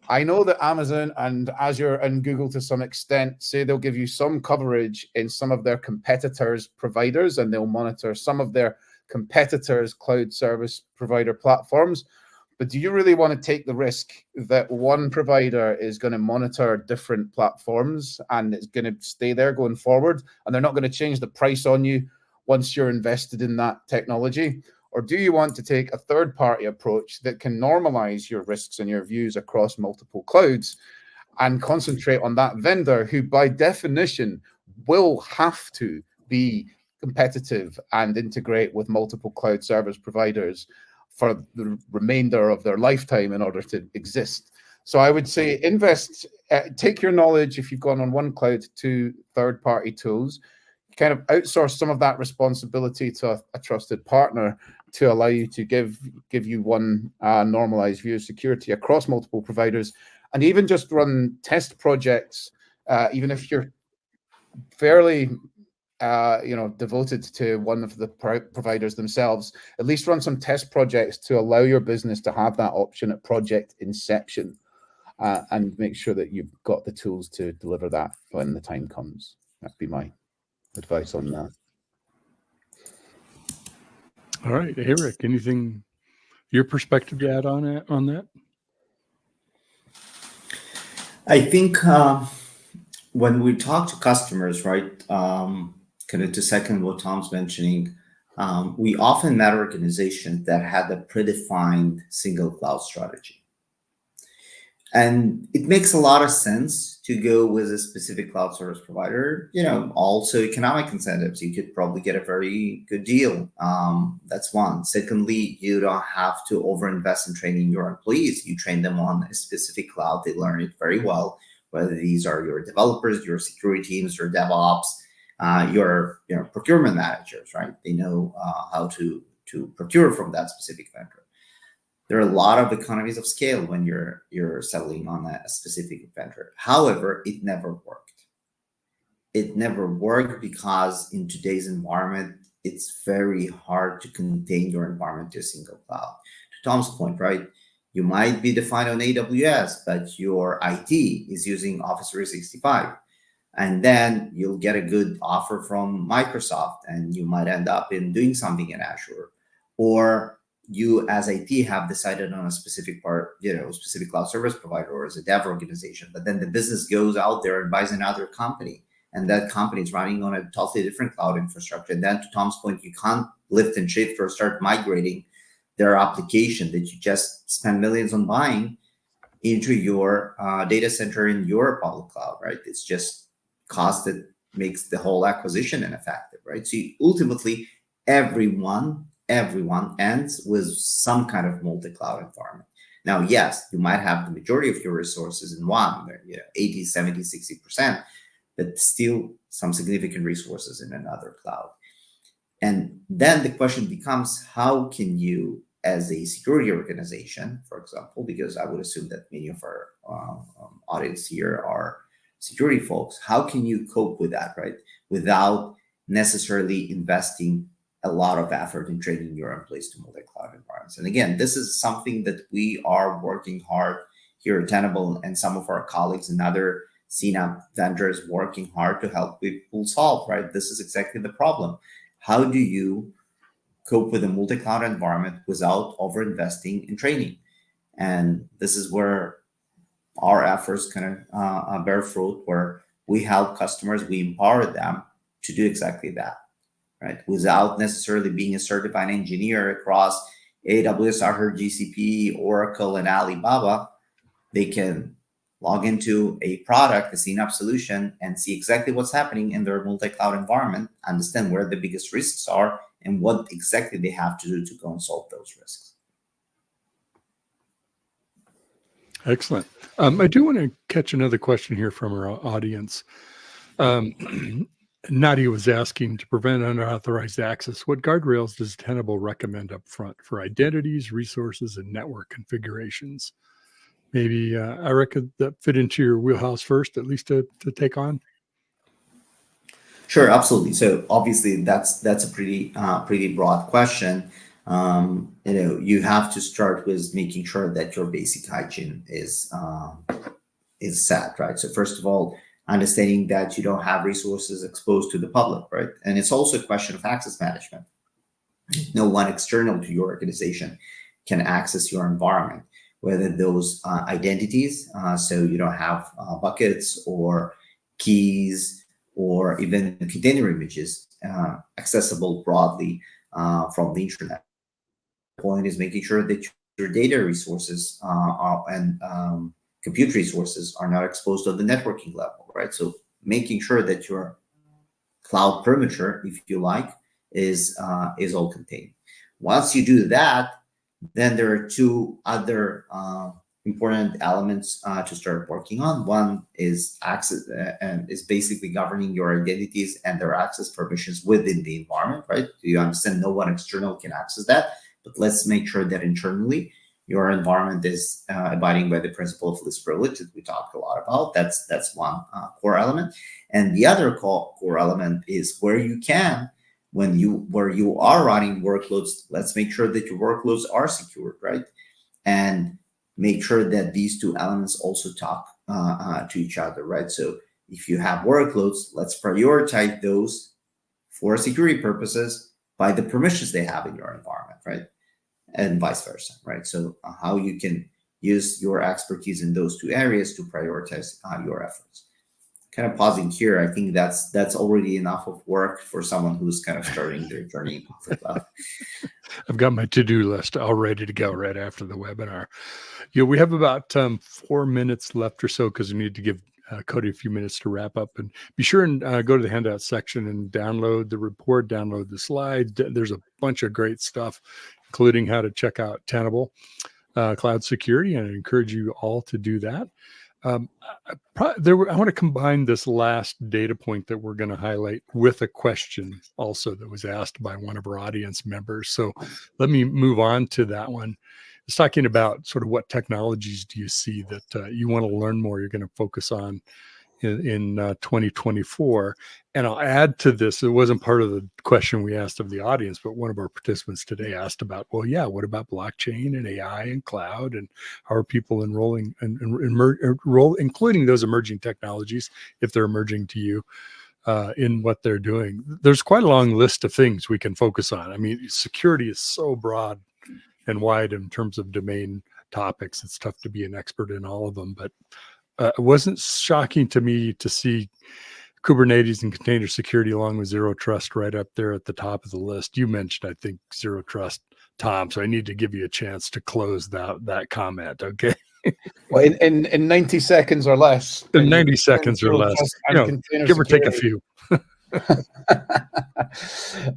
I know that Amazon and Azure and Google, to some extent, say they'll give you some coverage in some of their competitors' providers, and they'll monitor some of their competitors' cloud service provider platforms. But do you really want to take the risk that one provider is going to monitor different platforms and it's going to stay there going forward, and they're not going to change the price on you once you're invested in that technology? Or do you want to take a third-party approach that can normalize your risks and your views across multiple clouds and concentrate on that vendor who, by definition, will have to be competitive and integrate with multiple cloud service providers for the remainder of their lifetime in order to exist? So I would say take your knowledge, if you've gone on one cloud, to third-party tools, kind of outsource some of that responsibility to a trusted partner to allow you to give you one normalized view of security across multiple providers, and even just run test projects, even if you're fairly devoted to one of the providers themselves. At least run some test projects to allow your business to have that option at project inception, and make sure that you've got the tools to deliver that when the time comes. That'd be my advice on that. All right, Eric, anything, your perspective to add on that? I think when we talk to customers, right, kind of to second what Tom's mentioning, we often met organizations that had a predefined single cloud strategy. And it makes a lot of sense to go with a specific cloud service provider. Also economic incentives. You could probably get a very good deal. That's one. Secondly, you don't have to overinvest in training your employees. You train them on a specific cloud. They learn it very well, whether these are your developers, your security teams, your DevOps, your procurement managers, right? They know how to procure from that specific vendor. There are a lot of economies of scale when you're settling on a specific vendor. However, it never worked. It never worked because in today's environment, it's very hard to contain your environment to a single cloud. To Tom's point, right? You might be defined on AWS, but your IT is using Office 365. And then you'll get a good offer from Microsoft, and you might end up in doing something in Azure. Or you as IT have decided on a specific specific cloud service provider or as a dev organization, but then the business goes out there and buys another company, and that company is running on a totally different cloud infrastructure. And then to Tom's point, you can't lift and shift or start migrating their application that you just spend millions on buying into your data center in your public cloud, right? It's just cost that makes the whole acquisition ineffective, right? So ultimately, everyone ends with some kind of multi-cloud environment. Now, yes, you might have the majority of your resources in one, 80, 70, 60%, but still some significant resources in another cloud. And then the question becomes, how can you, as a security organization, for example, because I would assume that many of our audience here are security folks, how can you cope with that, right? Without necessarily investing a lot of effort in training your employees to multi-cloud environments. And again, this is something that we are working hard here at Tenable, and some of our colleagues and other CNAPP vendors working hard to help people solve, right? This is exactly the problem. How do you cope with a multi-cloud environment without over-investing in training? And this is where our efforts kind of bear fruit, where we help customers, we empower them to do exactly that, right? Without necessarily being a certified engineer across AWS, Azure, GCP, Oracle, and Alibaba. They can log into a product, a CNAPP solution, and see exactly what's happening in their multi-cloud environment, understand where the biggest risks are, and what exactly they have to do to go and solve those risks. Excellent. I do want to catch another question here from our audience. Nadia was asking, to prevent unauthorized access, what guardrails does Tenable recommend up front for identities, resources, and network configurations? Maybe, Erica, that fit into your wheelhouse first, at least to take on? Sure, absolutely. So obviously that's a pretty broad question. You have to start with making sure that your basic hygiene is set, right? So first of all, understanding that you don't have resources exposed to the public, right? And it's also a question of access management. No one external to your organization can access your environment, whether those identities, so you don't have buckets or keys or even container images accessible broadly from the internet. The point is making sure that your data resources and compute resources are not exposed on the networking level, right? So making sure that your cloud perimeter, if you like, is all contained. Once you do that, then there are two other important elements to start working on. One is access, and is basically governing your identities and their access permissions within the environment, right? So you understand no one external can access that, but let's make sure that internally your environment is abiding by the principle of least privilege that we talked a lot about. That's one core element. And the other core element is where you can, where you are running workloads, let's make sure that your workloads are secured, right? And make sure that these two elements also talk to each other, right? So if you have workloads, let's prioritize those for security purposes by the permissions they have in your environment, right? And vice versa, right? So how you can use your expertise in those two areas to prioritize your efforts. kind of pausing here, I think that's already enough of work for someone who's kind of starting their journey in public cloud. I've got my to-do list all ready to go right after the webinar. We have about 4 minutes left or so because we need to give Cody a few minutes to wrap up. And be sure and go to the handout section and download the report, download the slides. There's a bunch of great stuff, including how to check out Tenable Cloud Security, and I encourage you all to do that. I want to combine this last data point that we're going to highlight with a question also that was asked by one of our audience members. So let me move on to that one. It's talking about sort of what technologies do you see that you want to learn more, you're going to focus on in 2024. And I'll add to this, it wasn't part of the question we asked of the audience, but one of our participants today asked about, well, yeah, what about blockchain and AI and cloud, and how are people enrolling and including those emerging technologies, if they're emerging to you, in what they're doing? There's quite a long list of things we can focus on. I mean, security is so broad and wide in terms of domain topics. It's tough to be an expert in all of them, but it wasn't shocking to me to see Kubernetes and container security along with zero trust right up there at the top of the list. You mentioned, I think, zero trust, Tom, so I need to give you a chance to close that comment, okay? Well, in 90 seconds or less. In 90 seconds or less, give or take a few.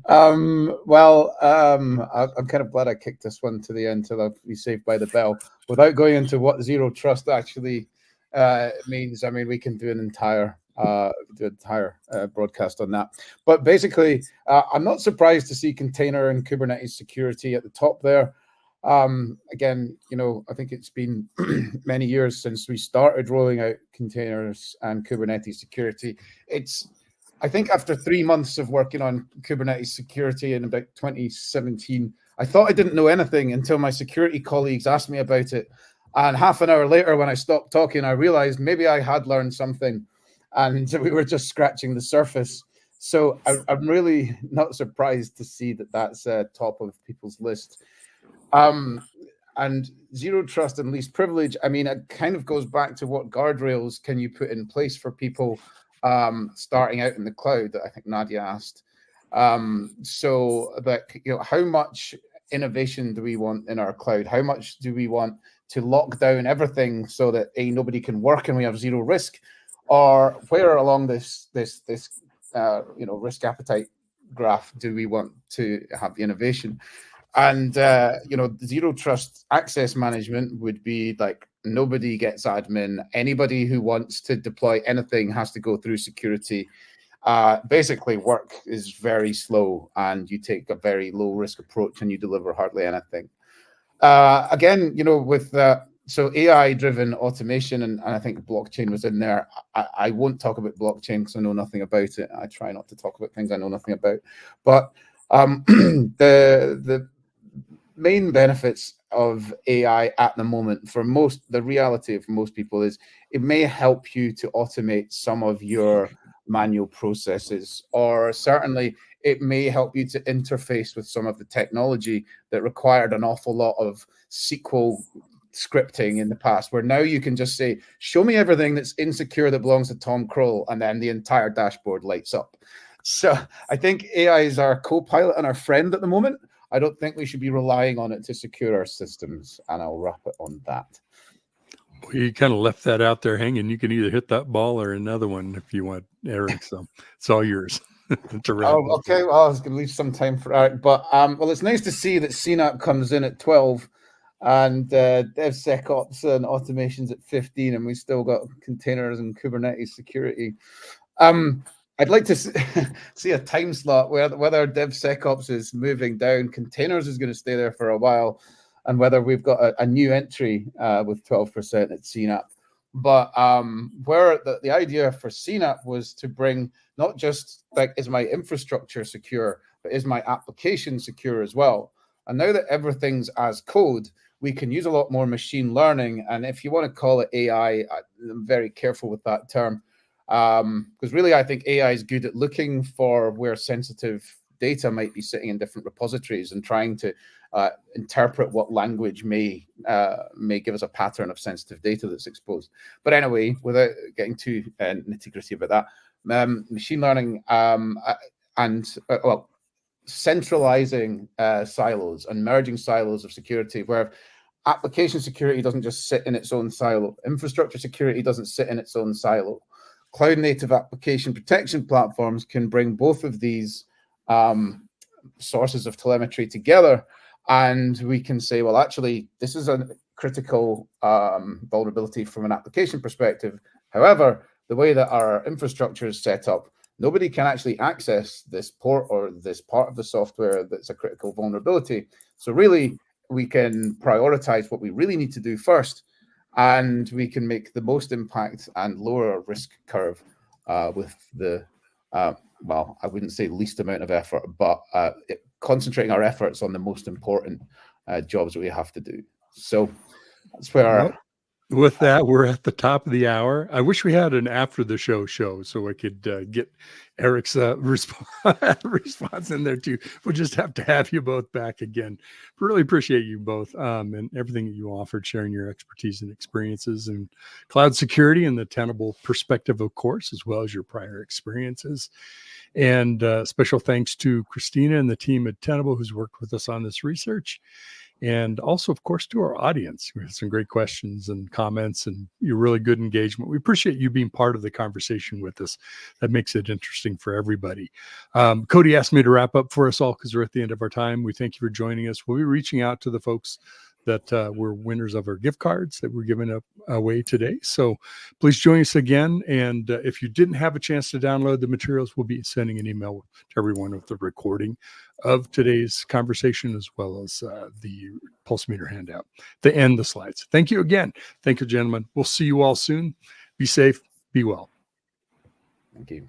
I'm kind of glad I kicked this one to the end till I'll be saved by the bell. Without going into what zero trust actually means, I mean, we can do an entire broadcast on that. But basically, I'm not surprised to see container and Kubernetes security at the top there. Again, I think it's been many years since we started rolling out containers and Kubernetes security. I think after 3 months of working on Kubernetes security in about 2017, I thought I didn't know anything until my security colleagues asked me about it. And half an hour later, when I stopped talking, I realized maybe I had learned something and we were just scratching the surface. So I'm really not surprised to see that that's top of people's list. And zero trust and least privilege, I mean, it kind of goes back to what guardrails can you put in place for people starting out in the cloud that I think Nadia asked. So that, how much innovation do we want in our cloud? How much do we want to lock down everything so that nobody can work and we have zero risk? Or where along this risk appetite graph do we want to have the innovation? And zero trust access management would be like nobody gets admin. Anybody who wants to deploy anything has to go through security. Basically, work is very slow, and you take a very low risk approach, and you deliver hardly anything. Again, with so AI-driven automation, and I think blockchain was in there. I won't talk about blockchain because I know nothing about it. I try not to talk about things I know nothing about. But the main benefits of AI at the moment, the reality of most people is it may help you to automate some of your manual processes, or certainly it may help you to interface with some of the technology that required an awful lot of SQL scripting in the past, where now you can just say, show me everything that's insecure that belongs to Tom Kroll, and then the entire dashboard lights up. So I think AI is our co-pilot and our friend at the moment. I don't think we should be relying on it to secure our systems, and I'll wrap it on that. Well, you kind of left that out there hanging. You can either hit that ball or another one if you want, Eric. So it's all yours. Okay. Well, I was going to leave some time for Eric, but well, it's nice to see that CNAPP comes in at 12, and DevSecOps and automations at 15, and we still got containers and Kubernetes security. I'd like to see a time slot whether DevSecOps is moving down, containers is going to stay there for a while, and whether we've got a new entry with 12% at CNAPP. But where the idea for CNAPP was to bring not just like, is my infrastructure secure, but is my application secure as well? And now that everything's as code, we can use a lot more machine learning. And if you want to call it AI, I'm very careful with that term. Because really, I think AI is good at looking for where sensitive data might be sitting in different repositories and trying to interpret what language may give us a pattern of sensitive data that's exposed. But anyway, without getting too nitty-gritty about that, machine learning centralizing silos and merging silos of security, where application security doesn't just sit in its own silo. Infrastructure security doesn't sit in its own silo. Cloud native application protection platforms can bring both of these sources of telemetry together, and we can say, well, actually, this is a critical vulnerability from an application perspective. However, the way that our infrastructure is set up, nobody can actually access this port or this part of the software that's a critical vulnerability. So really, we can prioritize what we really need to do first, and we can make the most impact and lower our risk curve with the, well, I wouldn't say least amount of effort, but concentrating our efforts on the most important jobs that we have to do. So that's where our... With that, we're at the top of the hour. I wish we had an after the show so I could get Eric's response in there too. We'll just have to have you both back again. Really appreciate you both and everything that you offered, sharing your expertise and experiences in cloud security and the Tenable perspective, of course, as well as your prior experiences. And special thanks to Christina and the team at Tenable who's worked with us on this research. And also, of course, to our audience. We had some great questions and comments and your really good engagement. We appreciate you being part of the conversation with us. That makes it interesting for everybody. Cody asked me to wrap up for us all because we're at the end of our time. We thank you for joining us. We'll be reaching out to the folks that were winners of our gift cards that we're giving away today. So please join us again. And if you didn't have a chance to download the materials, we'll be sending an email to everyone with the recording of today's conversation, as well as the Pulse Meter handout to end the slides. Thank you again. Thank you, gentlemen. We'll see you all soon. Be safe. Be well. Thank you.